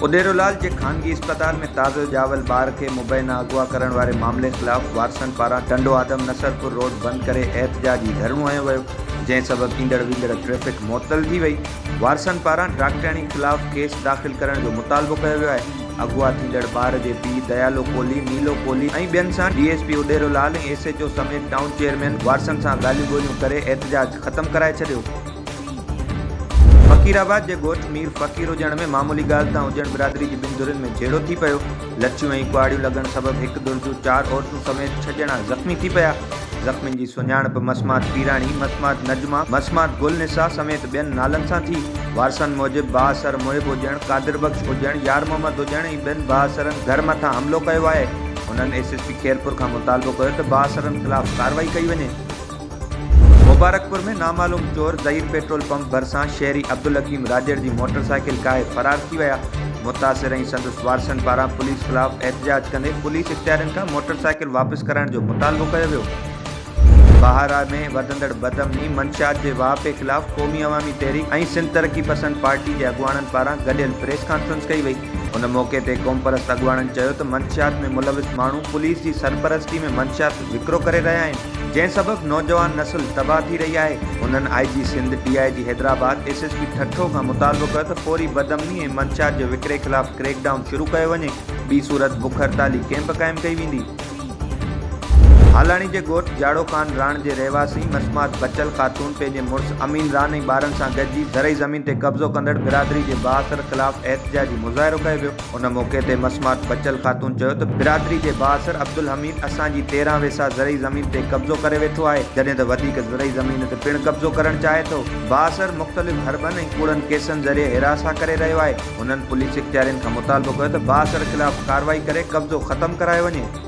उडेरोलाल के खानगी अस्पताल में ताज़ो जावल ॿार खे मुबैना अगवा करण वारे मामले ख़िलाफ़ वारसनि पारां टंडो आदम नसरपुर रोड बंद करे एहतजाजी धरणो हयो वियो, जंहिं सबबि ईंदड़ वींदड़ ट्रैफ़िक मुअतल थी वई। वारसनि पारां डॉक्टराणी ख़िलाफ़ केस दाख़िल करण जो मुतालबो कयो वियो आहे। अगवा थींदड़ ॿार जे पीउ दयालो कोहली, नीलो कोहली ऐं ॿियनि सां डीएसपी उडेरोलाल ऐं एसएचओ समेत टाउन चेयरमैन वारसनि सां ॻाल्हियूं ॿोलियूं करे एहतजाज ख़त्म कराए छॾियो। फ़कीराबाद के गोठ मीर फ़कीर हुजण में मामूली ॻाल्हि तां हुजण बिरादरी की ॿिनि धुरियुनि में झेड़ो थी पियो। लच्छियूं ऐं कुआड़ियूं लॻण सबबि हिकु धुर जूं 4 औरतूं समेत 6 ॼणा ज़ख़्मी थी पिया। ज़ख़्मियुनि जी सुञाणप मसमात पीराणी, मसमात नजमा, मसमात गुलनिसा समेत ॿियनि नालनि सां थी। वारसनि मूजिबि बाअसर मुहिब हुजण, कादिर बख्श हुजण, यार मोहम्मद हुजण ऐं ॿियनि बाअसरनि घर मथां हमलो कयो आहे। उन्हनि एसएसपी खैरपुर खां मुतालबो कयो त बाअसरनि ख़िलाफ़ कार्रवाई कई वञे। मुबारकपुर में नामालूम चोर ज़हीर पेट्रोल पंप भरिसां शहरी अब्दुल हकीम राजड़ की मोटरसाइकिल काहे फरार थी विया। मुतासिर ऐं संदसि वारसनि पारां पुलिस खिलाफ़ एहतजाज कंदे पुलिस इख्तियारनि खां मोटरसाइकिल वापसि करण जो मुतालबो कयो वियो। बहारा में वधंदड़ बदअमनी मंशियात के वाह खिलाफ़ क़ौमी अवामी तहरीक ऐं सिंध तरक्की पसंद पार्टी के अगवाणनि पारां गॾियल प्रेस कॉन्फ्रेंस कई वई। उन मौके ते क़ौम परस्त अगवाणनि चयो त मंशियात में मुलविस माण्हू पुलिस की सरपरस्ती में मंशियात विकिरो करे रहिया आहिनि, जंहिं सबबि नौजवान नस्ल तबाह थी रही है। उन्हनि IG Sindh, DIG Hyderabad, SSP Thatta खां मुतालबो कयो त फौरी बदअमनी ऐं मंशियात जे विकिरे खिलाफ़ क्रैकडाउन शुरू कयो वञे। ॿी सूरत बुख हड़ताली कैंप क़ाइमु कई वेंदी। हालाणी के गोठ जाड़ो खान राण के रहवासी मसमात बचल ख़ातून पंहिंजे मुड़ुस अमीन रान ऐं ॿारनि सां गॾिजी ज़रई ज़मीन ते कब्ज़ो कंदड़ बिरादरी के बाअसर ख़िलाफ़ एहतजाजी मुज़ाहिरो कयो वियो। उन मौके ते मसमात बचल ख़ातून चयो त बिरादरी के बाअसर अब्दुल हमीद असांजी 13 वेसा ज़रई ज़मीन ते कब्ज़ो करे वेठो आहे, जॾहिं त वधीक ज़रई ज़मीन ते पिणु कब्ज़ो करणु चाहे थो। बाअसर मुख़्तलिफ़ हरबनि ऐं कूड़नि केसनि ज़रिए हिरासा करे रहियो आहे। उन्हनि पुलिस इख्तियारनि खां मुतालबो कयो त बाअसर ख़िलाफ़ कार्रवाई करे कब्ज़ो ख़त्म करायो वञे।